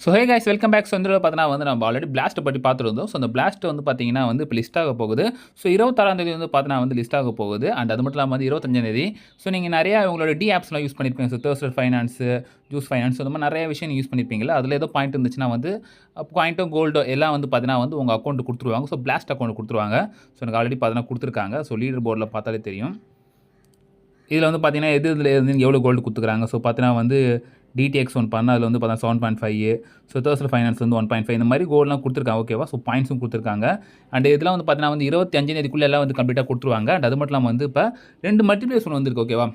So hey guys welcome back. So இந்த பார்த்தீங்கன்னா வந்து நம்ம ஆல்ரெடி பிளாஸ்ட்டை பற்றி பார்த்துருந்தோம். ஸோ அந்த பிளாஸ்ட் வந்து பார்த்தீங்கன்னா வந்து இப்போ லிஸ்ட் ஆக போகுது. ஸோ 26ஆம் தேதி வந்து பார்த்தீங்கன்னா வந்து லிஸ்ட் ஆக போகுது. அண்ட் அது மட்டும் இல்லாமல் வந்து 25ஆம் தேதி. ஸோ நீங்கள் நிறையா உங்களோட டி ஆப்ஸ்லாம் யூஸ் பண்ணியிருப்பீங்க. ஸோ தேர்ஸ்டர் ஃபைனான்ஸு, ஜூஸ் ஃபைனான்ஸ், அந்த மாதிரி நிறைய விஷயம் யூஸ் பண்ணியிருப்பீங்களா. அதில் ஏதோ பாயிண்ட் இருந்துச்சுன்னா வந்து பாயிண்ட்டோ கோல்டோ எல்லாம் வந்து பார்த்தீங்கன்னா வந்து உங்கள் அக்கௌண்ட் கொடுத்துருவாங்க. ஸோ பிளாஸ்ட் அக்கௌண்ட் கொடுத்துருவாங்க. ஸோ எனக்கு ஆல்ரெடி பார்த்தீங்கன்னா கொடுத்துருக்காங்க. ஸோ லீடர் போர்டில் பார்த்தாலே தெரியும். இதில் வந்து பார்த்தீங்கன்னா இதில் இருந்து எவ்வளோ கோல்டு கொடுத்துக்கிறாங்க. ஸோ பார்த்தீங்கன்னா வந்து டிடிஎக்ஸ் ஒன் பண்ணால் அதில் வந்து பார்த்தா 7.5. ஸோ தேர்ஸ்டர் ஃபைனான்ஸ் வந்து 1.5. இந்த மாதிரி கோல்டெலாம் கொடுத்துருக்காங்க. ஓகேவா. ஸோ பாயிண்ட்ஸும் கொடுத்துருக்காங்க. அண்ட் இதெல்லாம் வந்து பார்த்தீங்கன்னா வந்து 25 தேதிக்குள்ளே எல்லாம் வந்து கம்ப்ளீட்டாக கொடுத்துருவாங்க. அண்ட் அது மட்டும் இல்லாமல் வந்து இப்போ 2 மல்டிப்ளேஸ் ஒன்று வந்திருக்கு. ஓகேவா.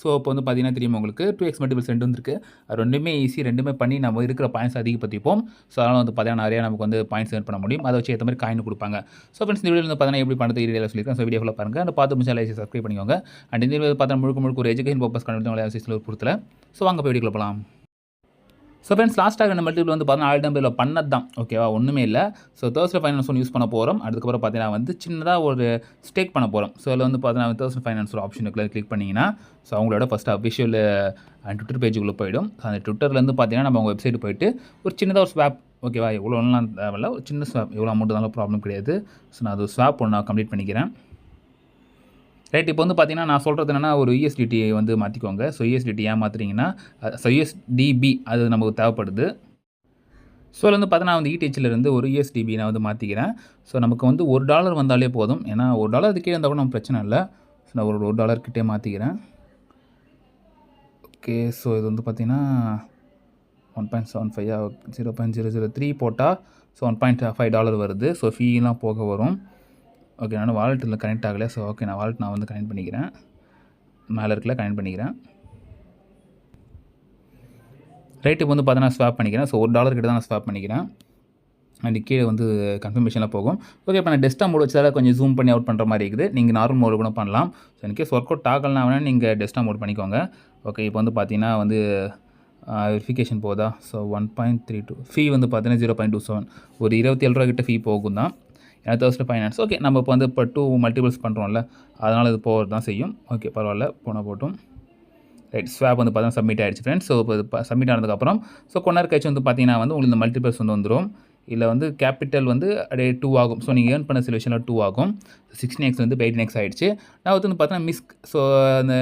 ஸோ இப்போ வந்து பார்த்தீங்கன்னா தெரியும் உங்களுக்கு 2x மல்டிபிள்ஸ் 2 வந்துருக்கு. ரெண்டுமே ஈஸி. ரெண்டுமே பண்ணி நம்ம இருக்கிற பாயிண்ட்ஸ் அதிகப்படுத்திப்போம். ஸோ அதனால் வந்து பார்த்தீங்கன்னா நிறையா நமக்கு வந்து பாயிண்ட்ஸ் ஏர்ன் பண்ண முடியும். அதை வச்சு ஏற்ற மாதிரி காயின் கொடுப்பாங்க. ஸோ ஃப்ரெண்ட்ஸ் இந்த வீடியோ வந்து பார்த்தீங்கன்னா எப்படி பண்ணுறது வீடியோவில் சொல்லியிருக்கேன். ஸோ வீடியோவில் பாருங்கள். அந்த பார்த்து முடிச்சு லைக் சப்ஸ்கிரைப் பண்ணிக்கோங்க. அண்ட் இந்த வீடியோ பார்த்தா முழுக்க ஒரு எஜுகேஷன் பர்பஸ் கண்டிப்பாக ஒரு பொறுத்தல. ஸோ வாங்க போய் வீடியோக்குள்ள போகலாம். ஸோ ஃப்ரெண்ட்ஸ் லாஸ்ட்டாக 2 மல்டிபிள் வந்து பார்த்தீங்கன்னா ஆல்ரெடி நம்ம பண்ணது தான். ஓகேவா. ஒன்றுமே இல்லை. ஸோ தேர்ஸ்டர் ஃபைனான்ஸ் ஒன்று யூஸ் பண்ண போகிறோம். அதுக்கப்புறம் பார்த்தீங்கன்னா வந்து சின்னதாக ஒரு ஸ்டேக் பண்ண போகிறோம். ஸோ அதில் வந்து பார்த்தீங்கன்னா தேர்ஸ்டர் ஃபைனான்ஸ் ஒரு ஆப்ஷனுக்குள்ள கிளிக் பண்ணிங்கன்னா ஸோ அவங்களோட ஃபஸ்ட் அஃபிஷியல் ட்விட்டர் பேஜுக்குள்ளே போயிடும். அந்த ட்விட்டர்லேருந்து பார்த்தீங்கன்னா நம்ம அவங்க வெப்சைட் போயிட்டு ஒரு சின்னதாக ஒரு ஸ்வாப். ஓகேவா. எவ்வளோலாம் தேவையில்ல. ஒரு சின்ன ஸ்வாப் எவ்வளோ அமௌண்ட் இருந்தாலும் ப்ராப்ளம் கிடையாது. ஸோ நான் அது ஸ்வாப் ஒன்று நான் கம்ப்ளீட் பண்ணிக்கிறேன். ரைட். இப்போ வந்து பார்த்தீங்கன்னா நான் சொல்கிறது என்னென்னா ஒரு USDT வந்து மாற்றிக்கோங்க. ஸோ USDT ஏன் மாற்றுறீங்கன்னா ஸோ USDB அது நமக்கு தேவைப்படுது. ஸோ அதில் வந்து பார்த்தீங்கன்னா வந்து ETHலேருந்து ஒரு USDB நான் வந்து மாற்றிக்கிறேன். ஸோ நமக்கு வந்து $1 வந்தாலே போதும். ஏன்னா $1 கீழே இருந்தால் கூட நம்ம பிரச்சனை இல்லை. ஸோ நான் ஒரு $1 கிட்டே மாற்றிக்கிறேன். ஓகே. ஸோ இது வந்து பார்த்தீங்கன்னா 1.75 0.003 போட்டால் ஸோ $1.5 வருது. ஸோ ஃபீலாம் போக வரும். ஓகே. நான் வாலெட்டில் கனெக்ட் ஆகலை. ஸோ ஓகே நான் வாலெட் நான் வந்து கனெக்ட் பண்ணிக்கிறேன். மேலே இருக்கல கனெக்ட் பண்ணிக்கிறேன். ரைட். இப்போ வந்து பார்த்தீங்கன்னா ஸ்வாப் பண்ணிக்கிறேன். ஸோ $1 கிட்ட தான் நான் ஸ்வாப் பண்ணிக்கிறேன். அண்ட் கீழே வந்து கன்ஃபர்மேஷனில் போகும். ஓகே. இப்போ நான் டெஸ்க்டாப் மோட் வச்சால கொஞ்சம் ஜூம் பண்ணி அவுட் பண்ணுற மாதிரி இருக்குது. நீங்கள் நார்மல் மோடு கூட பண்ணலாம். ஸோ இன்கேஸ் ஒர்க் அவுட் ஆகலாம் வேணால் நீங்கள் டெஸ்க்டாப் மோட் பண்ணிக்கோங்க. ஓகே. இப்போ வந்து பார்த்தீங்கன்னா வந்து வெரிஃபிகேஷன் போதா. ஸோ 1.32 ஃபீ வந்து பார்த்தீங்கன்னா 0.27 ஒரு $27 கிட்ட ஃபீ போகும் தான். ஏன்னா தேர்ஸ்டர் ஃபைனான்ஸ். ஓகே. நம்ம இப்போ வந்து இப்போ 2 மல்டிபிள்ஸ் பண்ணுறோம்ல, அதனால் இது போகிறது தான் செய்யும். ஓகே பரவாயில்ல. போனால் போட்டும். ரைட். ஸ்வாப் வந்து பார்த்தீங்கன்னா சப்மிட் ஆகிடுச்சு ஃப்ரெண்ட்ஸ். ஸோ இப்போ இது சப்மிட் ஆனதுக்கப்புறம் ஸோ கொஞ்ச நேரம் கழிச்சு வந்து பார்த்தீங்கன்னா வந்து உங்களுக்கு இந்த மல்டிபிள்ஸ் வந்து வந்துடும். இதில் வந்து கேபிட்டல் வந்து அப்படியே 2 ஆகும். ஸோ நீங்கள் ஏர்ன் பண்ண சில விஷயம்லாம் 2 ஆகும். 16x வந்து 18x ஆகிடுச்சு. நான் வந்து பார்த்தீங்கன்னா மிஸ்க். ஸோ அந்த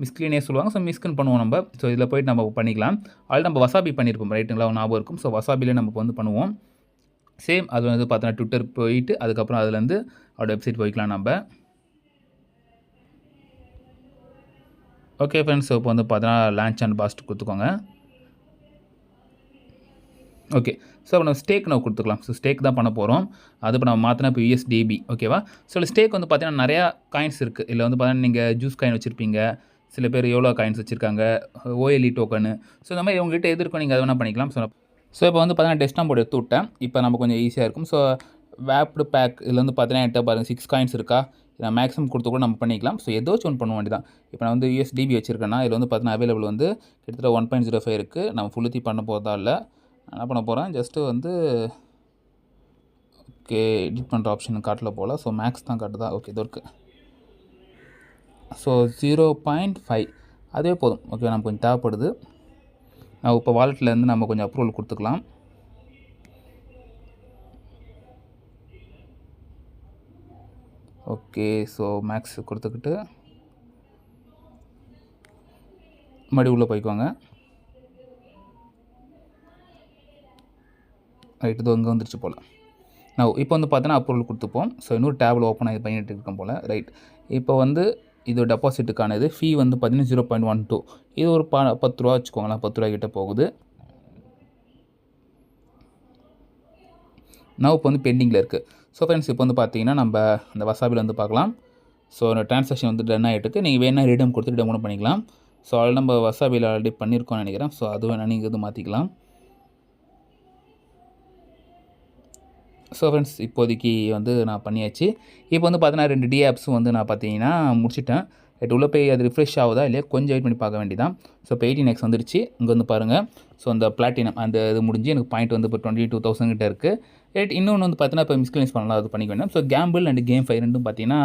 மிஸ்க்லீனே சொல்லுவாங்க. ஸோ மிஸ்க்குன்னு பண்ணுவோம் நம்ம. ஸோ இதில் போய்ட்டு நம்ம பண்ணிக்கலாம். ஆல்ரெடி நம்ம வசாபி பண்ணியிருப்போம். ரைட்டுங்களா. ஞாபகம் இருக்கும். ஸோ வசாபிலே நம்ம வந்து பண்ணுவோம். சேம் அது வந்து பார்த்தோன்னா ட்விட்டர் போயிட்டு அதுக்கப்புறம் அதுலேருந்து அவரோட வெப்சைட் போய்க்கலாம் நம்ம. Okay friends. இப்போ வந்து பார்த்தீங்கன்னா லான்ச் அண்ட் பாஸ்ட் கொடுத்துக்கோங்க. ஓகே. ஸோ இப்போ நம்ம ஸ்டேக் நம்ம கொடுத்துக்கலாம். ஸோ ஸ்டேக் தான் பண்ண போகிறோம். அது இப்போ நம்ம மாற்றினா இப்போ USDB. ஓகேவா. ஸோ இல்லை ஸ்டேக் வந்து பார்த்தீங்கன்னா நிறையா காயின்ஸ் இருக்குது. இதில் வந்து பார்த்தீங்கன்னா நீங்கள் ஜூஸ் காயின் வச்சுருப்பீங்க. சில பேர் எவ்வளோ காயின்ஸ் வச்சுருக்காங்க. OLE token. ஸோ இந்த மாதிரி உங்கள்கிட்ட எது இருக்கோ நீங்கள் அதை வேணால் பண்ணிக்கலாம். ஸோ இப்போ வந்து பார்த்தீங்கன்னா டெஸ்க்டாப் போர்டு எடுத்து விட்டேன். இப்போ நம்ம கொஞ்சம் ஈஸியாக இருக்கும். ஸோ வேப்டு பேக் இதில் வந்து பார்த்தீங்கன்னா என்கிட்ட பாருங்கள் 6 காயின்ஸ் இருக்கா. நான் மேக்ஸிமம் கொடுத்து கூட நம்ம பண்ணிக்கலாம். ஸோ ஏதாச்சும் ஒன்று பண்ண வேண்டியதான். இப்போ நான் வந்து USDB வச்சுருக்கேன்னா இதில் வந்து பார்த்தீங்கன்னா அவைலபிள் வந்து கிட்டத்தட்ட 1.05 இருக்குது. நம்ம ஃபுல்லுத்தி பண்ண போகிறதா இல்லை. நான் என்ன பண்ண போகிறேன் ஜஸ்ட்டு வந்து ஓகே எடிட் பண்ணுற ஆப்ஷன் காட்டில் போகல. ஸோ மேக்ஸ் தான் காட்டுதா. ஓகே இது இருக்குது. ஸோ 0.5 அதே போதும். ஓகே நமக்கு கொஞ்சம் தேவைப்படுது. நான் இப்போ வாலெட்லேருந்து நம்ம கொஞ்சம் அப்ரூவல் கொடுத்துக்கலாம். ஓகே. ஸோ மேக்ஸ் கொடுத்துக்கிட்டு மறுபடியும் உள்ளே போய்க்குவாங்க. ரைட். இது இங்கே வந்துருச்சு போல். நான் இப்போ வந்து பார்த்தீங்கன்னா அப்ரூவல் கொடுத்துப்போம். ஸோ இன்னொரு டேபிள் ஓப்பன் ஆகி பண்ணிட்டு இருக்கேன் போல். ரைட். இப்போ வந்து இது டெபாசிட்டுக்கானது ஃபீ வந்து பார்த்தீங்கன்னா 0.12. இது ஒரு $10 வச்சுக்கோங்களேன். $10 கிட்ட போகுது. நான் இப்போ வந்து பெண்டிங்கில் இருக்குது. ஸோ ஃப்ரெண்ட்ஸ் இப்போ வந்து பார்த்தீங்கன்னா நம்ம அந்த வசாபியில் வந்து பார்க்கலாம். ஸோ அந்த ட்ரான்சாக்ஷன் வந்து டன் ஆகிட்டுருக்கு. நீங்கள் வேணால் ரிடம் கொடுத்து ரிடம் கூட பண்ணிக்கலாம். ஸோ அதில் நம்ம வசாபியில் ஆல்ரெடி பண்ணியிருக்கோம்னு நினைக்கிறேன். ஸோ அது வேணால் நீங்கள் இது மாற்றிக்கலாம். ஸோ ஃப்ரெண்ட்ஸ் இப்போதைக்கு வந்து நான் பண்ணியாச்சு. இப்போ வந்து பார்த்தீங்கன்னா 2 டி ஆப்ஸும் வந்து நான் பார்த்தீங்கன்னா முடிச்சிட்டேன். ரைட். உள்ளே போய் அது ரிஃப்ரெஷ் ஆகுதா இல்லையா கொஞ்சம் வெயிட் பண்ணி பார்க்க வேண்டியதான். ஸோ இப்போ 18x வந்துருச்சு. இங்கே வந்து பாருங்கள். ஸோ அந்த பிளாட்டினம் அந்த இது முடிஞ்சு எனக்கு பாயிண்ட் வந்து இப்போ 22,000 கிட்ட இருக்குது. ரைட். இன்னொன்று வந்து பார்த்தீங்கன்னா இப்போ மிஸ்கிளைன்ஸ் பண்ணலாம். அது பண்ணிக்க வேண்டாம். So Gamble and game five ரெண்டும் பார்த்தீங்கன்னா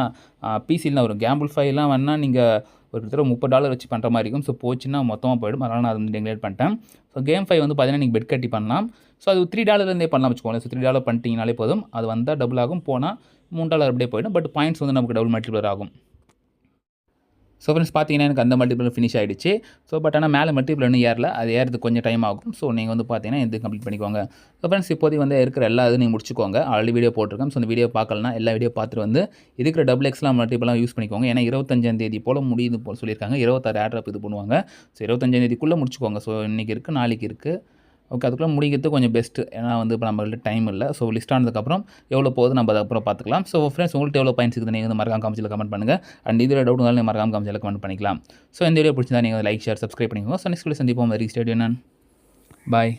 பிசிலாம் வரும். கேம்பிள் ஃபைலாம் வேணால் நீங்கள் ஒரு கிட்டத்தட்ட $30 வச்சு பண்ணுற மாதிரி இருக்கும். ஸோ போச்சுன்னா மொத்தமாக போயிடும். அதனால் நான் அதை வந்து நெக்லேட் பண்ணிட்டேன். ஸோ கேம் 5 வந்து பார்த்தீங்கன்னா நீங்கள் பெட் கட்டி பண்ணலாம். ஸோ அது $3 பண்ணலாம் வச்சுக்கோங்களேன். ஸோ $3 பண்ணிட்டீங்கனாலே போதும். அது வந்தால் டபுள் ஆகும், போனால் $3 அப்படியே போயிடும். பட் பாயிண்ட்ஸ் வந்து நமக்கு டபுள் மல்டிப்ளர் ஆகும். ஸோ ஃப்ரெண்ட்ஸ் பார்த்தீங்கன்னா எனக்கு அந்த மல்டிபிள் ஃபினிஷ் ஆகிடுச்சு. ஸோ பட் ஆனால் மேலே மல்டிபிள் இன்னும் ஏறல. அது ஏறதுக்கு கொஞ்சம் டைம் ஆகும். ஸோ நீங்கள் வந்து பார்த்தீங்கன்னா இது கம்ப்ளீட் பண்ணிக்கோங்க. ஸோ ஃப்ரெண்ட்ஸ் இப்போதைக்கு வந்து இருக்கிற எல்லா இதுவும் நீங்கள் முடிச்சுக்கோங்க. ஆல்ரெடி வீடியோ போட்டிருக்கேன். ஸோ அந்த வீடியோ பார்க்கலனா எல்லா வீடியோ பார்த்துட்டு வந்து இருக்கிற டபுள் எக்ஸ்லாம் மல்டிபிளாக யூஸ் பண்ணிக்கோங்க. ஏன்னா 25 போல் முடியுது போல் சொல்லியிருக்காங்க. 26 ஏர்ட்ராப் இது பண்ணுவாங்க. ஸோ 25 முடிச்சுக்கோங்க. ஸோ இன்றைக்கி இருக்குது, நாளைக்கு இருக்குது. ஓகே, அதுக்குள்ளே முடிக்கிறது கொஞ்சம் பெஸ்ட்டு. ஏன்னா வந்து இப்போ நம்மள்ட்ட டைம் இல்லை. ஸோ லிஸ்ட் ஆனதுக்கப்புறம் எவ்வளோ போகுது நம்ம அதுக்கப்புறம் பார்த்துக்கலாம். ஸோ ஃப்ரெண்ட்ஸ் உங்கள்கிட்ட எவ்வளோ பாயிண்ட்ஸ் இருக்குது நீங்கள் வந்து மறக்காம காமிச்சில் கமெண்ட் பண்ணுங்கள். அண்ட் இதில் டவுட் இருந்தாலும் நீங்கள் மறக்காம காமிச்சில் கமெண்ட் பண்ணிக்கலாம். ஸோ இந்த வீடியோ பிடிச்சிருந்தா நீங்கள் லைக், ஷேர், சப்ஸ்கிரைப் பண்ணிக்கோங்க. ஸோ நெக்ஸ்ட் வீடியோ சந்திப்போம். வெரி ஸ்டேடியோ நான் பாய்.